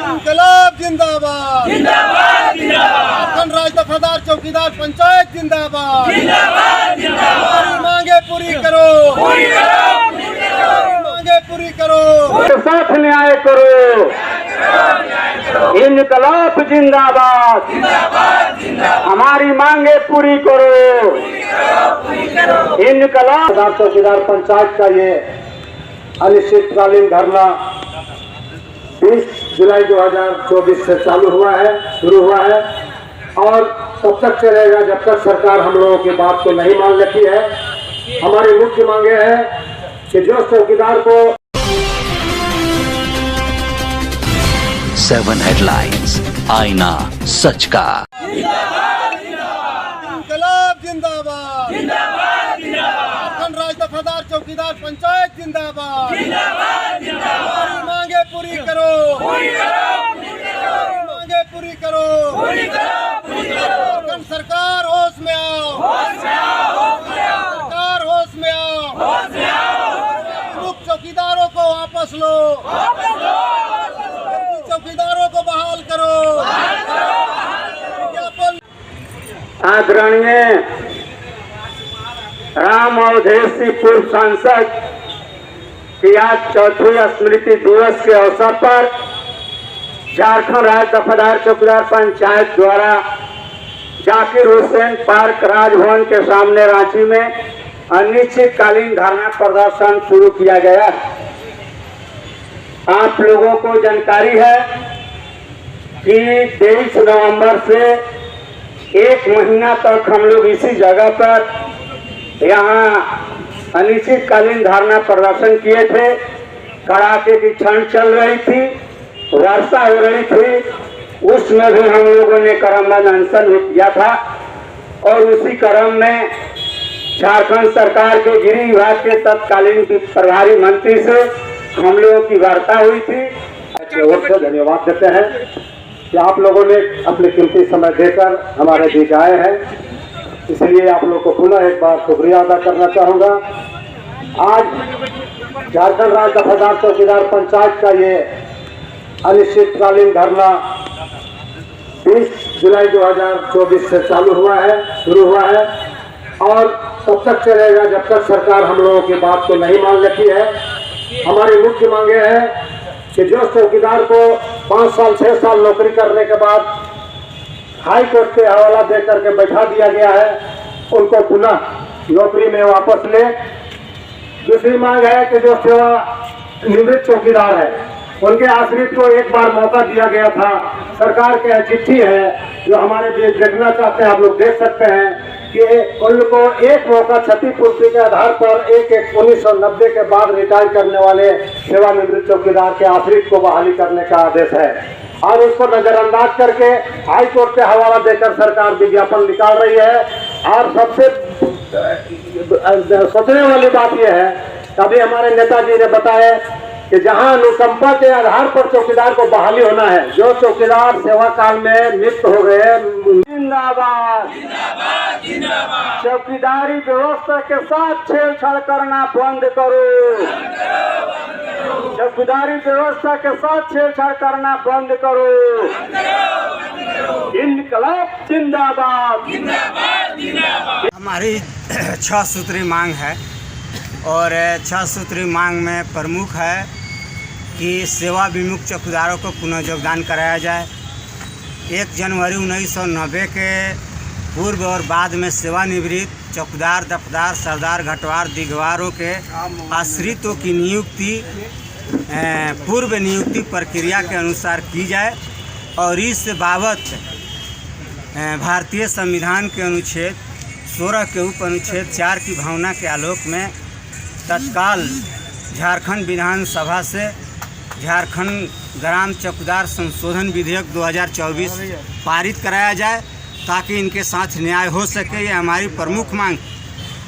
इंकलाब जिंदाबाद, झारखंड राज्य दफादार चौकीदार पंचायत जिंदाबाद, हमारी मांगे पूरी करो, मांगे पूरी करो, साथ न्याय करो, इंकलाब जिंदाबाद, हमारी मांगे पूरी करो, इंकलाब। चौकीदार पंचायत का ये अनिश्चितकालीन धरना 20 जुलाई 2024 से शुरू हुआ है और तब तक चलेगा जब तक सरकार हम लोगों की बात को नहीं मान लेती है। हमारी मुख्य मांगे है कि जो चौकीदार को 7 हेडलाइंस, आईना सच का। इंकलाब जिंदाबाद, झारखंड राज्य दफादार चौकीदार पंचायत जिंदाबाद, हमारी मांगे पूरी करो, मांगे पूरी करो, झारखंड सरकार होश में आओ, सरकार होश में आओ, मुख्य चौकीदारों को वापस लो, चौकीदारों को बहाल करो। आदरणीय राम अवधेशी पूर्व सांसद की आज चौथी स्मृति दिवस के अवसर पर झारखंड राज्य दफादार चौकीदार पंचायत द्वारा जाकिर हुसैन पार्क राजभवन के सामने रांची में अनिश्चितकालीन धरना प्रदर्शन शुरू किया गया। आप लोगों को जानकारी है कि 23 नवंबर से 1 महीना तक हम लोग इसी जगह पर यहाँ अनिश्चितकालीन धरना प्रदर्शन किए थे। कड़ाके की ठंड चल रही थी, वर्षा हो रही थी, उसमें भी हम लोगों ने क्रमबद्ध अनशन किया था और उसी क्रम में झारखंड सरकार के गृह विभाग के तत्कालीन प्रभारी मंत्री से हम लोगों की वार्ता हुई थी। ओर से धन्यवाद देते हैं कि आप लोगों ने अपने कीमती समय देकर हमारे बीच आए हैं, इसलिए आप लोग को पुनः एक बार शुक्रिया अदा करना चाहूँगा। आज झारखंड राज्य दफादार चौकीदार पंचायत का ये अनिश्चितकालीन धरना 20 जुलाई 2024 से शुरू हुआ है और तब तक चलेगा जब तक सरकार हम लोगों की बात को नहीं मान लेती है। हमारी मुख्य मांगे है कि जो चौकीदार को 5 साल 6 साल नौकरी करने के बाद हाई कोर्ट के हवाला दे करके बैठा दिया गया है, उनको पुनः नौकरी में वापस ले। दूसरी मांग है कि जो सेवा निवृत्त चौकीदार है उनके आश्रित को एक बार मौका दिया गया था। सरकार की चिट्ठी है जो हमारे बीच देखना चाहते हैं, आप लोग देख सकते हैं कि उनको एक मौका क्षतिपूर्ति के आधार पर 1/1/1990 के बाद रिटायर करने वाले सेवानिवृत्त चौकीदार के आश्रित को बहाली करने का आदेश है और उसको नजरअंदाज करके हाई कोर्ट के हवाला देकर सरकार विज्ञापन निकाल रही है। और सबसे सोचने वाली बात यह है, अभी हमारे नेताजी ने बताया कि जहां अनुकंपा के आधार पर चौकीदार को बहाली होना है, जो चौकीदार सेवा काल में मृत्यु हो गए, जिंदाबाद चौकीदारी व्यवस्था के साथ छेड़छाड़ करना बंद करो, चौकीदारी व्यवस्था के साथ छेड़छाड़ करना बंद करो, इंकलाब जिंदाबाद। हमारी 6 सूत्री मांग है और 6 सूत्री मांग में प्रमुख है कि सेवा विमुक्त चौकीदारों को पुनः योगदान कराया जाए। 1 जनवरी 1990 के पूर्व और बाद में सेवानिवृत्त चौकीदार, दफदार, सरदार, घटवार, दिगवारों के आश्रितों की नियुक्ति पूर्व नियुक्ति प्रक्रिया के अनुसार की जाए और इस बाबत भारतीय संविधान के अनुच्छेद 16 के उप अनुच्छेद 4 की भावना के आलोक में तत्काल झारखंड विधानसभा से झारखंड ग्राम चौकीदार संशोधन विधेयक 2024 पारित कराया जाए ताकि इनके साथ न्याय हो सके। ये हमारी प्रमुख मांग।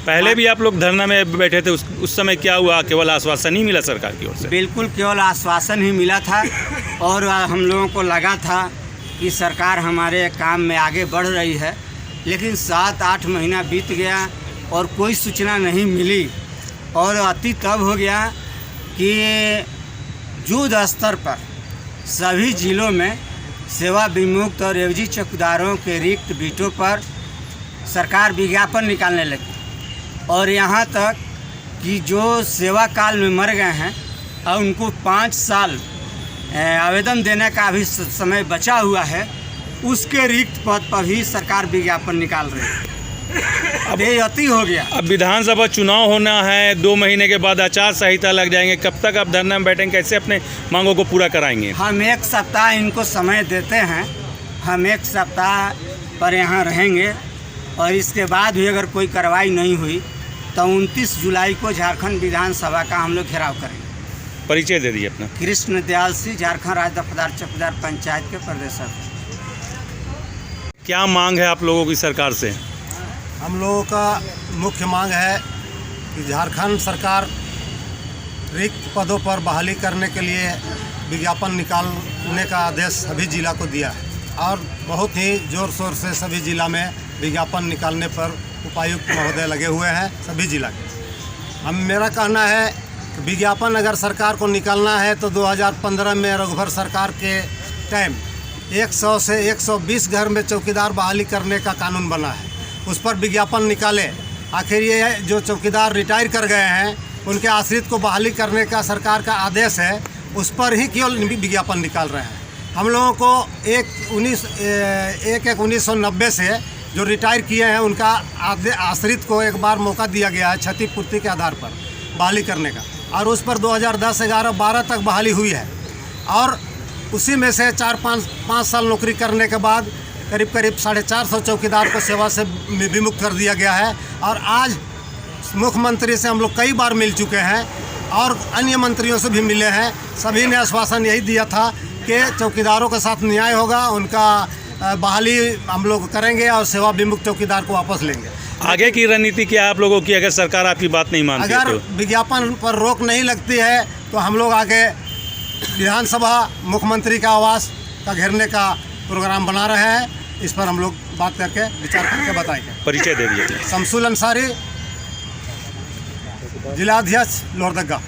पहले भी आप लोग धरना में बैठे थे, उस समय क्या हुआ? केवल आश्वासन ही मिला सरकार की ओर से? बिल्कुल केवल आश्वासन ही मिला था और हम लोगों को लगा था कि सरकार हमारे काम में आगे बढ़ रही है, लेकिन 7-8 महीना बीत गया और कोई सूचना नहीं मिली और अति तब हो गया कि युद्ध स्तर पर सभी जिलों में सेवा विमुक्त और एवजी चौकीदारों के रिक्त बीटों पर सरकार विज्ञापन निकालने लगी और यहाँ तक कि जो सेवा काल में मर गए हैं और उनको 5 साल आवेदन देने का अभी समय बचा हुआ है, उसके रिक्त पद पर भी सरकार विज्ञापन निकाल रही है। अब ये अति हो गया। अब विधानसभा चुनाव होना है, 2 महीने के बाद आचार संहिता लग जाएंगे, कब तक आप धरना में बैठेंगे, कैसे अपने मांगों को पूरा कराएंगे? हम 1 सप्ताह इनको समय देते हैं, हम 1 सप्ताह पर यहाँ रहेंगे और इसके बाद भी अगर कोई कार्रवाई नहीं हुई तो 29 जुलाई को झारखंड विधानसभा का हम लोग घेराव करेंगे। परिचय दे दीजिए अपना। कृष्ण दयाल सिंह, झारखंड राज्य दफादार चौकीदार पंचायत के प्रदेश अध्यक्ष। क्या मांग है आप लोगों की सरकार से? हम लोगों का मुख्य मांग है कि झारखंड सरकार रिक्त पदों पर बहाली करने के लिए विज्ञापन निकालने का आदेश सभी जिला को दिया है और बहुत ही ज़ोर शोर से सभी जिला में विज्ञापन निकालने पर उपायुक्त महोदय लगे हुए हैं सभी जिला के। मेरा कहना है कि विज्ञापन अगर सरकार को निकालना है तो 2015 में रघुवर सरकार के टाइम 100 से 120 घर में चौकीदार बहाली करने का कानून बना है, उस पर विज्ञापन निकाले। आखिर ये जो चौकीदार रिटायर कर गए हैं उनके आश्रित को बहाली करने का सरकार का आदेश है, उस पर ही केवल विज्ञापन निकाल रहे हैं। हम लोगों को 1/1/1990 से जो रिटायर किए हैं उनका आश्रित को एक बार मौका दिया गया है क्षतिपूर्ति के आधार पर बहाली करने का, और उस पर 2010, 11, 12 तक बहाली हुई है और उसी में से 4-5 साल नौकरी करने के बाद करीब 450 चौकीदार को सेवा से विमुक्त कर दिया गया है। और आज मुख्यमंत्री से हम लोग कई बार मिल चुके हैं और अन्य मंत्रियों से भी मिले हैं, सभी ने आश्वासन यही दिया था कि चौकीदारों के साथ न्याय होगा, उनका बहाली हम लोग करेंगे और सेवा विमुक्त चौकीदार को वापस लेंगे। आगे की रणनीति क्या है आप लोगों की अगर सरकार आपकी बात नहीं मानती है? अगर विज्ञापन पर रोक नहीं लगती है तो हम लोग आगे विधानसभा मुख्यमंत्री का आवास का घेरने का प्रोग्राम बना रहे हैं, इस पर हम लोग बात करके विचार करके बताएंगे। परिचय दे दीजिए। शमसुल अंसारी, जिलाध्यक्ष लोहरदगा।